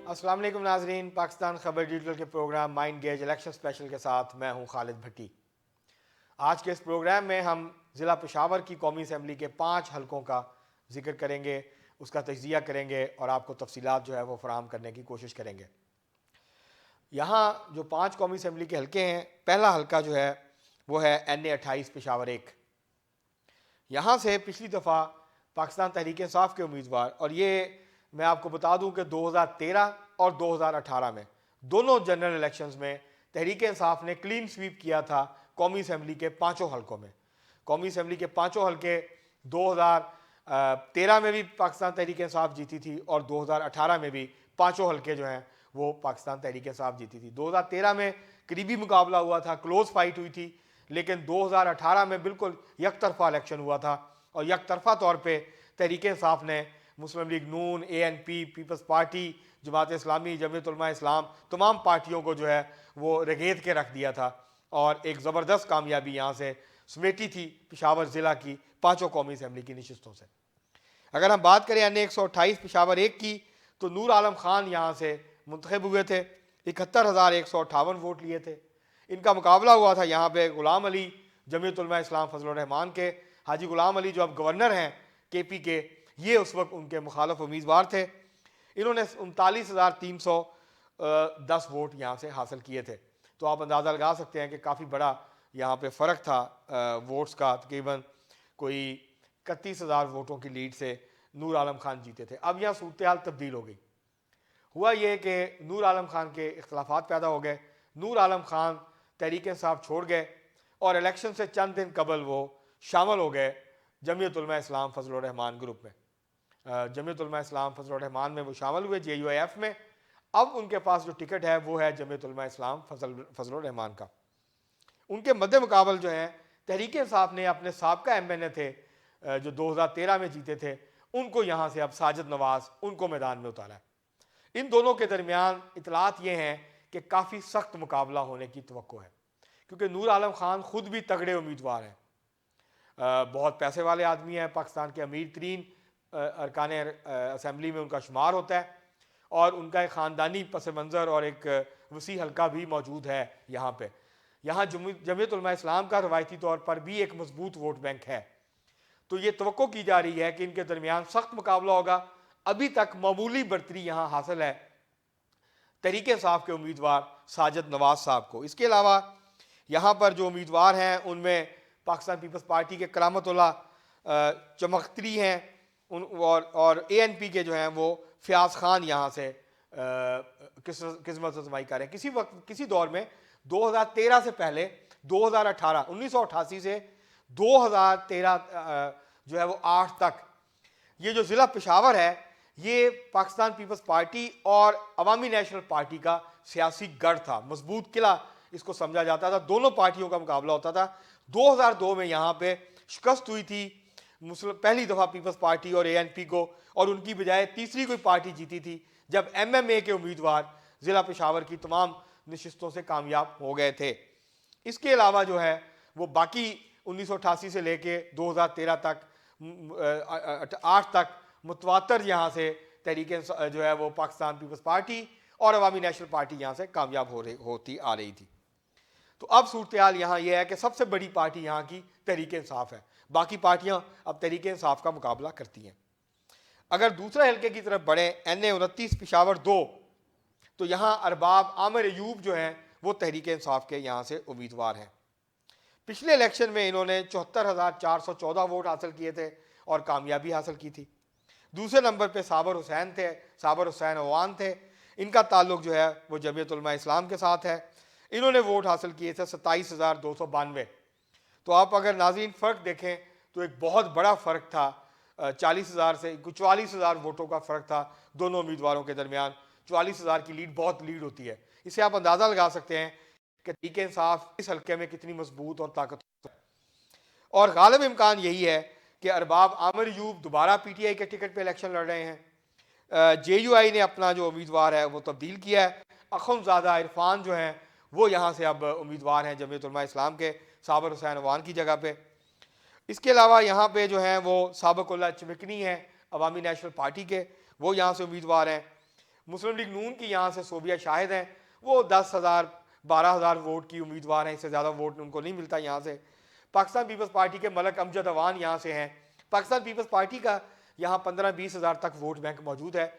अस्सलाम वालेकुम नाजरीन, पाकिस्तान खबर डिजिटल के programme mind gauge election special के साथ मैं हूं खालिद भट्टी। आज के इस प्रोग्राम में हम ज़िला पेशावर की कौमी असम्बली के 5 हलकों का जिक्र करेंगे, उसका तजिया करेंगे और आपको तफसीलात जो है वो फराहम करने की कोशिश करेंगे। यहाँ जो 5 कौमी असम्बली के हलके हैं, पहला हलका जो है वो है NA-28 पेशावर 1। यहाँ से पिछली दफ़ा पाकिस्तान तहरीक इंसाफ के उम्मीदवार, और ये मैं आपको बता दूं कि 2013 और 2018 में दोनों जनरल इलेक्शंस में तहरीक इंसाफ ने क्लीन स्वीप किया था कौमी असम्बली के 5 हलकों में। कौमी असम्बली के 5 हलके 2013 में भी पाकिस्तान तहरीक इंसाफ जीती थी और 2018 में भी 5 हलके जो हैं वो पाकिस्तान तहरीक इंसाफ जीती थी। 2013 में करीबी मुकाबला हुआ था, क्लोज फाइट हुई थी, लेकिन 2018 में बिल्कुल यकतरफा इलेक्शन हुआ था और यकतरफा तौर पे तहरीक इंसाफ ने मुस्लिम लीग नून, ANP, peoples party, Jamaat Islami, Jamiat Ulama इस्लाम, तमाम पार्टियों को जो है वो रेगेद के रख दिया था और एक ज़बरदस्त कामयाबी यहाँ से समेटी थी पेशावर ज़िला की 5 कौमी असम्बली की नशिस्तों से। अगर हम बात करें NA-128 पेशावर 1 की, तो नूर आलम खान यहाँ से मुंतखब हुए थे, 71,158 वोट लिए थे। इनका मुकाबला हुआ था यहाँ पे गुलाम अली, जमीयत उलमा इस्लाम फजल रहमान के। हाजी गुलाम अली जो अब गवर्नर हैं KP के, ये उस वक्त उनके मुखालफ उम्मीदवार थे। इन्होंने 39,310 वोट यहाँ से हासिल किए थे। तो आप अंदाज़ा लगा सकते हैं कि काफ़ी बड़ा यहाँ पे फ़र्क था वोट्स का। तकरीबन कोई 31,000 वोटों की लीड से नूर आलम खान जीते थे। अब यहाँ सूरत हाल तब्दील हो गई। हुआ ये कि नूर आलम खान के इख्तलाफात पैदा हो गए। नूर आलम खान तहरीक इंसाफ छोड़ गए और इलेक्शन से चंद दिन कबल वो शामिल हो गए जमीयत उलमा इस्लाम फजल रहमान ग्रुप में। जमीयत उलमा इस्लाम फजल रहमान में वो शामिल हुए, JUIF में। अब उनके पास जो टिकट है वो है जमीयत उलमा इस्लाम फजल रहमान का। उनके मद्दे मुकाबल जो है तहरीक इंसाफ ने अपने साबका MNA थे जो 2013 में जीते थे, उनको यहाँ से अब साजिद नवाज उनको मैदान में उतारा है। इन दोनों के दरमियान इतलात ये हैं कि काफ़ी सख्त मुकाबला होने की तवक्को है, क्योंकि नूर आलम खान खुद भी तगड़े उम्मीदवार हैं, बहुत पैसे वाले आदमी हैं, पाकिस्तान के अमीर तरीन अरकान असम्बली में उनका शुमार होता है और उनका एक ख़ानदानी पस मंज़र और एक वसी हल्का भी मौजूद है यहाँ पे। यहाँ जमीयत उलमा इस्लाम का रवायती तौर पर भी एक मजबूत वोट बैंक है। तो ये तवक्को की जा रही है कि इनके दरमियान सख्त मुकाबला होगा। अभी तक मामूली बढ़तरी यहाँ हासिल है तहरीक इंसाफ के उम्मीदवार साजिद नवाज साहब को। इसके अलावा यहाँ पर जो उम्मीदवार हैं उनमें पाकिस्तान पीपल्स पार्टी के करामतुल्लाह चमख्तरी हैं और ANP के जो हैं वो फ़याज़ खान यहाँ से किस्मत आज़माई कर रहे हैं। किसी वक्त किसी दौर में 2013 से पहले 2018 1988 से 2013 जो है वो 8 तक ये जो ज़िला पेशावर है ये पाकिस्तान पीपल्स पार्टी और अवामी नेशनल पार्टी का सियासी गढ़ था, मजबूत किला इसको समझा जाता था। दोनों पार्टियों का मुकाबला होता था। 2002 में यहाँ पे शिकस्त हुई थी पहली दफ़ा पीपल्स पार्टी और ANP को, और उनकी बजाय तीसरी कोई पार्टी जीती थी जब MMA के उम्मीदवार ज़िला पेशावर की तमाम नशिस्तों से कामयाब हो गए थे। इसके अलावा जो है वो बाकी 1988 से लेके 2013 तक 8 तक मुतवातर यहाँ से तहरीक जो है वो पाकिस्तान पीपल्स पार्टी और अवामी नेशनल पार्टी यहाँ से कामयाब होती आ रही थी। तो अब सूरत हाल यहाँ यह है कि सबसे बड़ी पार्टी यहाँ की तहरीक इंसाफ है, बाकी पार्टियाँ अब तहरीक इंसाफ का मुकाबला करती हैं। अगर दूसरे हल्के की तरफ बढ़े NA-29 पेशावर 2, तो यहाँ अरबाब आमिर अयूब जो हैं वो तहरीक इंसाफ के यहाँ से उम्मीदवार हैं। पिछले इलेक्शन में इन्होंने 74,414 वोट हासिल किए थे और कामयाबी हासिल की थी। दूसरे नंबर पे साबर हुसैन थे, साबर हुसैन अवान थे। इनका ताल्लुक जो है वो जमीयत उलमा इस्लाम के साथ है। इन्होंने वोट हासिल किए थे 27,292। तो आप अगर नाज़रीन फ़र्क देखें तो एक बहुत बड़ा फ़र्क था, 40,000 से 44,000 वोटों का फ़र्क था दोनों उम्मीदवारों के दरमियान। 44,000 की लीड बहुत लीड होती है। इससे आप अंदाज़ा लगा सकते हैं कि तहरीक इंसाफ इस हल्के में कितनी मजबूत और ताकतवर है। और गालिब इम्कान यही है कि अरबाब आमिर अयूब दोबारा PTI के टिकट पर इलेक्शन लड़ रहे हैं। JUI ने अपना जो उम्मीदवार है वो तब्दील किया है। अखुंज़ादा इरफान जो हैं वो यहाँ से अब उम्मीदवार हैं जमीयत उलमा इस्लाम के, साबर हुसैन अवान की जगह पे। इसके अलावा यहाँ पे जो हैं वो साबिकुल्लाह चमकनी हैं अवामी नेशनल पार्टी के, वो यहाँ से उम्मीदवार हैं। मुस्लिम लीग नून की यहाँ से सोबिया शाहिद हैं, वो 10,000 12,000 वोट की उम्मीदवार हैं, इससे ज़्यादा वोट उनको नहीं मिलता यहाँ से। पाकिस्तान पीपल्स पार्टी के मलक अमजद अवान यहाँ से हैं। पाकिस्तान पीपल्स पार्टी का यहाँ 15-20 हज़ार तक वोट बैंक मौजूद है।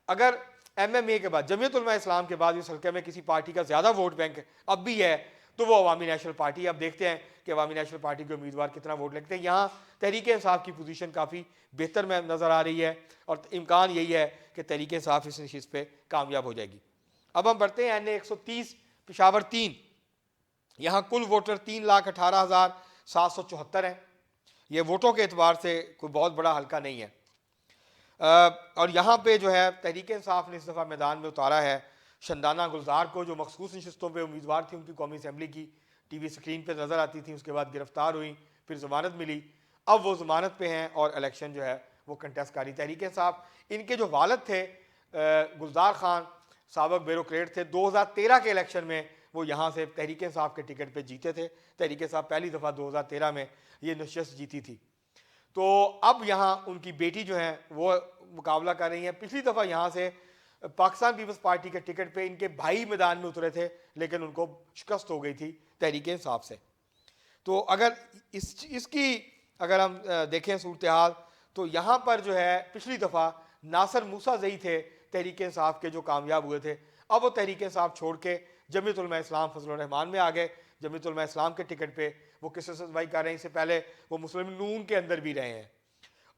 अगर MMA के बाद, जमीयत उलमा इस्लाम के बाद इस हल्के में किसी पार्टी का ज़्यादा वोट बैंक अब भी है तो वो अवामी नेशनल पार्टी। अब देखते हैं कि अवामी नेशनल पार्टी के उम्मीदवार कितना वोट लेते हैं। यहाँ तहरीक इंसाफ की पोजीशन काफ़ी बेहतर में नज़र आ रही है और इम्कान यही है कि तहरीक इंसाफ इस नशिस्त पे कामयाब हो जाएगी। अब हम बढ़ते हैं NA 130 पेशावर 3। यहाँ कुल वोटर 3,18,774 हैं। ये वोटों के एतबार से कोई बहुत बड़ा हल्का नहीं है। और यहाँ पे जो है तहरीक इंसाफ ने इस दफ़ा मैदान में उतारा है शंदाना गुलजार को, जो मखसूस नशिस्तों पे उम्मीदवार थी, उनकी कौमी असम्बली की TV स्क्रीन पे नज़र आती थी, उसके बाद गिरफ्तार हुई, फिर ज़मानत मिली, अब वो ज़मानत पे हैं और इलेक्शन जो है वो कंटेस्ट करी। तहरीक इंसाफ, इनके जो वालिद थे गुलजार खान साबिक ब्यूरोक्रेट थे, 2013 के इलेक्शन में वो यहाँ से तहरीक इंसाफ के टिकट पे जीते थे। तहरीक इंसाफ पहली दफ़ा 2013 में ये नशस्त जीती थी। तो अब यहाँ उनकी बेटी जो है वो मुकाबला कर रही हैं। पिछली दफ़ा यहाँ से पाकिस्तान पीपल्स पार्टी के टिकट पे इनके भाई मैदान में उतरे थे, लेकिन उनको शिकस्त हो गई थी तहरीक इंसाफ से। तो अगर इसकी अगर हम देखें सूरत हाल, तो यहाँ पर जो है पिछली दफ़ा नासर मूसा जई थे तहरीक इंसाफ के जो कामयाब हुए थे, अब वो तहरीक इंसाफ छोड़ के जमीयत उलमा इस्लाम फजल रहमान में आ गए। जमीयत उलमा इस्लाम के टिकट पे वो किस भाई कर रहे हैं, इससे पहले वो मुस्लिम नून के अंदर भी रहे हैं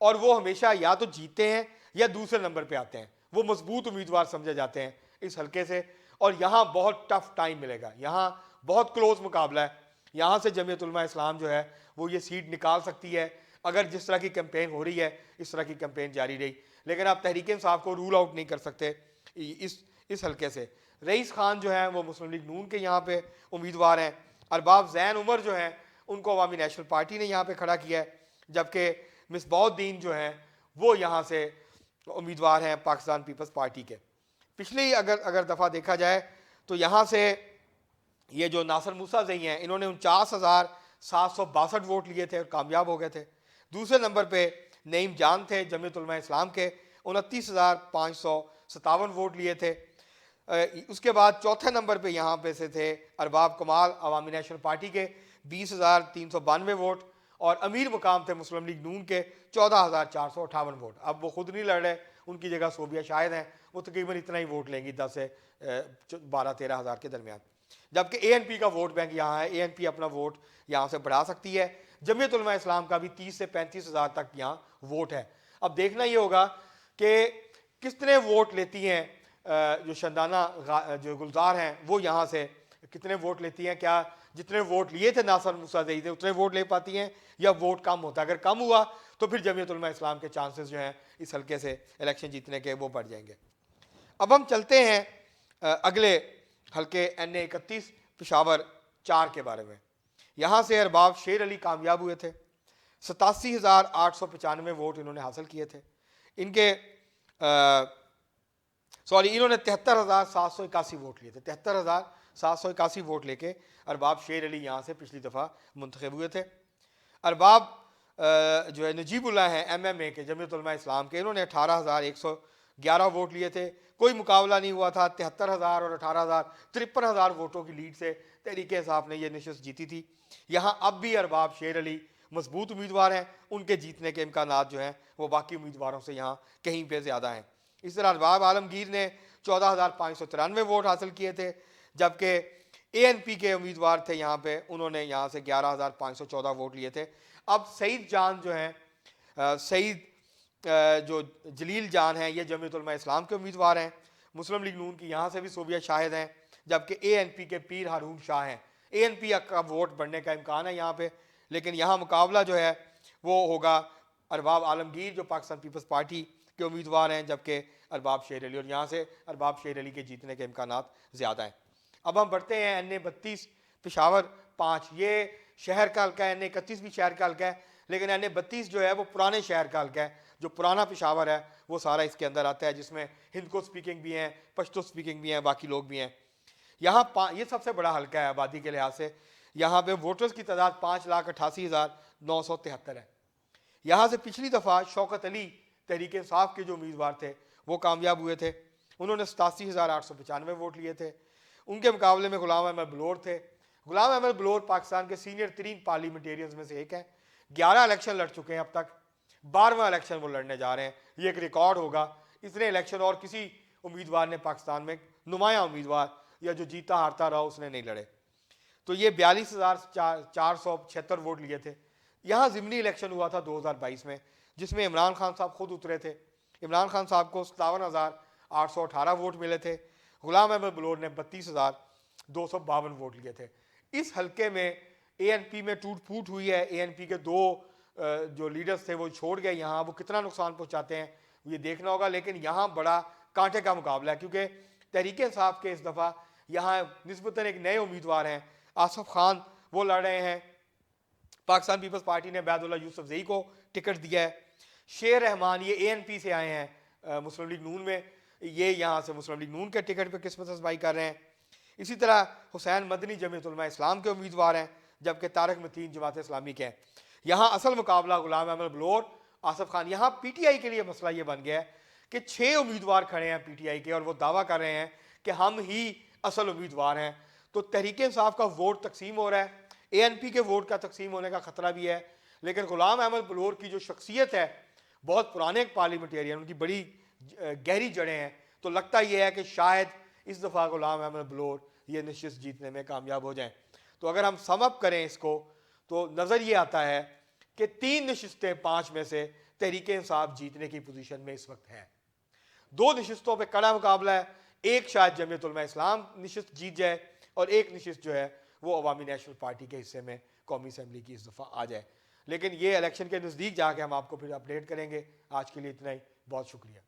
और वो हमेशा या तो जीते हैं या दूसरे नंबर पे आते हैं। वो मजबूत उम्मीदवार समझे जाते हैं इस हल्के से और यहाँ बहुत टफ टाइम मिलेगा, यहाँ बहुत क्लोज मुकाबला है। यहाँ से जमीयत उलमा इस्लाम जो है वो ये सीट निकाल सकती है अगर जिस तरह की कैंपेन हो रही है इस तरह की कैंपेन जारी रही, लेकिन आप तहरीक इंसाफ को रूल आउट नहीं कर सकते इस हल्के से। रईस खान जो है वो मुस्लिम लीग नून के यहाँ पे उम्मीदवार हैं। अरबाब जैन उमर जो हैं उनको अवामी नेशनल पार्टी ने यहाँ पे खड़ा किया है, जबकि मिसबाउद्दीन जो हैं वो यहाँ से उम्मीदवार हैं पाकिस्तान पीपल्स पार्टी के। पिछली अगर दफ़ा देखा जाए तो यहाँ से ये जो नासर मूसा जई हैं इन्होंने 49,762 वोट लिए थे और कामयाब हो गए थे। दूसरे नंबर पे नईम जान थे जमीयत उलमा इस्लाम के, 29,557 वोट लिए थे। उसके बाद चौथे नंबर पे यहाँ पे से थे अरबाब कमाल अवामी नेशनल पार्टी के, 20,392 वोट, और अमीर मुकाम थे मुस्लिम लीग नून के, 14,458 वोट। अब वो खुद नहीं लड़ रहे, उनकी जगह सोबिया शाहिद हैं, वो तकरीबन इतना ही वोट लेंगी 10 से 12-13 हज़ार के दरमियान। जबकि ANP का वोट बैंक यहाँ है, ANP अपना वोट यहाँ से बढ़ा सकती है। जमीयत उलमा इस्लाम का भी 30 से 35 हज़ार तक यहाँ वोट है। अब देखना ये होगा कि कितने वोट लेती हैं जो शंदाना जो गुलजार हैं वो यहाँ से कितने वोट लेती हैं। क्या जितने वोट लिए थे नासर मूसा जई थे उतने वोट ले पाती हैं या वोट कम होता है? अगर कम हुआ तो फिर जमीयत उलमा इस्लाम के चांसेस जो हैं इस हल्के से इलेक्शन जीतने के वो बढ़ जाएंगे। अब हम चलते हैं अगले हल्के NA 31 पेशावर 4 के बारे में। यहाँ से अरबाब शेर अली कामयाब हुए थे, 87,895 वोट इन्होंने हासिल किए थे। इन्होंने 73,781 वोट लिए थे। 73,781 वोट लेके अरबाब शेर अली यहाँ से पिछली दफ़ा मुंतखब हुए थे। अरबाब जो है नजीबुल्लाह हैं MMA के जमीयत उलमा इस्लाम के, इन्होंने 18,111 वोट लिए थे। कोई मुकाबला नहीं हुआ था, 73,000 और 18,000 53,000 वोटों की लीड से तहरीक इंसाफ ने यह नशस्त जीती थी। यहाँ अब भी अरबाब शेर अली मजबूत उम्मीदवार हैं, उनके जीतने के इम्कान जो हैं वो बाकी उम्मीदवारों से यहाँ कहीं पे ज़्यादा हैं। इस तरह अरबाब आलमगीर ने 14,593 वोट हासिल किए थे, जबकि ANP के उम्मीदवार थे यहाँ पे, उन्होंने यहाँ से 11,514 वोट लिए थे। अब सईद जान जो हैं सईद जो जलील जान हैं ये जमीयत उलमा इस्लाम के उम्मीदवार हैं। मुस्लिम लीग नून की यहाँ से भी सोबिया शाहिद हैं, जबकि ANP के पीर हारून शाह हैं। ANP का वोट बढ़ने का इम्कान है यहाँ पे, लेकिन यहाँ मुकाबला जो है वो होगा अरबाब आलमगीर जो पाकिस्तान पीपल्स पार्टी के उम्मीदवार हैं, जबकि अरबाब शेर अली, और यहाँ से अरबाब शेर अली के जीतने के इम्कान ज़्यादा हैं। अब हम बढ़ते हैं NA 32 पेशावर 5। ये शहर का हल्का है, NA 31 भी शहर का हल्का है, लेकिन NA 32 जो है वो पुराने शहर का हल्का है। जो पुराना पेशावर है वो सारा इसके अंदर आता है, जिसमें हिंदको स्पीकिंग भी हैं, पश्तो स्पीकिंग भी हैं, बाकी लोग भी हैं। यहाँ ये सबसे बड़ा हल्का है आबादी के लिहाज से। यहाँ पे वोटर्स की तादाद 5,88,973 है। यहाँ से पिछली दफ़ा शौकत अली तहरीक इंसाफ के जो उम्मीदवार थे वो कामयाब हुए थे, उन्होंने 87,895 वोट लिए थे। उनके मुकाबले में गुलाम अहमद बलोर थे। गुलाम अहमद बलोर पाकिस्तान के सीनियर तरीन पार्लियामेंटेरियंस में से एक हैं। 11 इलेक्शन लड़ चुके हैं अब तक, 12वां इलेक्शन वो लड़ने जा रहे हैं। ये एक रिकॉर्ड होगा। इतने इलेक्शन और किसी उम्मीदवार ने पाकिस्तान में, नुमाया उम्मीदवार या जो जीता हारता रहा, उसने नहीं लड़े। तो ये 42,476 वोट लिए थे। यहाँ ज़िमनी इलेक्शन हुआ था 2022 में, जिसमें इमरान खान साहब खुद उतरे थे। इमरान खान साहब को 57,818 वोट मिले थे। गुलाम अहमद बलोर ने 32,252 वोट लिए थे। इस हल्के में ANP में टूट फूट हुई है। ANP के दो जो लीडर्स थे वो छोड़ गए। यहाँ वो कितना नुकसान पहुँचाते हैं ये देखना होगा, लेकिन यहाँ बड़ा कांटे का मुकाबला है, क्योंकि तहरीक इंसाफ के इस दफ़ा यहाँ निस्बतन एक नए उम्मीदवार हैं, आसफ खान, वो लड़ रहे हैं। पाकिस्तान पीपल्स पार्टी ने बैदुल्ला यूसुफजई को टिकट दिया है। शेर रहमान ये ANP से आए हैं मुस्लिम लीग नून में, ये यहाँ से मुस्लिम लीग नून के टिकट पर किस्मत आजमाई कर रहे हैं। इसी तरह हुसैन मदनी जमीयत उलमा इस्लाम के उम्मीदवार हैं, जबकि तारक मतीन जमात इस्लामी के हैं। यहाँ असल मुकाबला गुलाम अहमद बलोर, आसफ खान। यहाँ PTI के लिए मसला ये बन गया है कि 6 उम्मीदवार खड़े हैं PTI के, और वो दावा कर रहे हैं कि हम ही असल उम्मीदवार हैं। तो तहरीक इंसाफ का वोट तकसीम हो रहा है, ANP के वोट का तकसीम होने का खतरा भी है। लेकिन गुलाम अहमद बलोर की जो शख्सियत है, बहुत पुराने पार्लियामेंटेरियन, उनकी बड़ी गहरी जड़ें हैं। तो लगता यह है कि शायद इस दफ़ा गुलाम अहमद बलोर ये नशिस्त जीतने में कामयाब हो जाएं। तो अगर हम सम अप करें इसको, तो नज़र ये आता है कि 3 नशिस्तें 5 में से तहरीक इंसाफ जीतने की पोजीशन में इस वक्त है। 2 नशिस्तों पे कड़ा मुकाबला है। एक शायद जमीयत उलमा इस्लाम नशिस्त जीत जाए, और एक नशिस्त जो है वो अवामी नेशनल पार्टी के हिस्से में कौमी असम्बली की इस दफ़ा आ जाए। लेकिन ये इलेक्शन के नज़दीक जाके हम आपको फिर अपडेट करेंगे। आज के लिए इतना ही, बहुत शुक्रिया।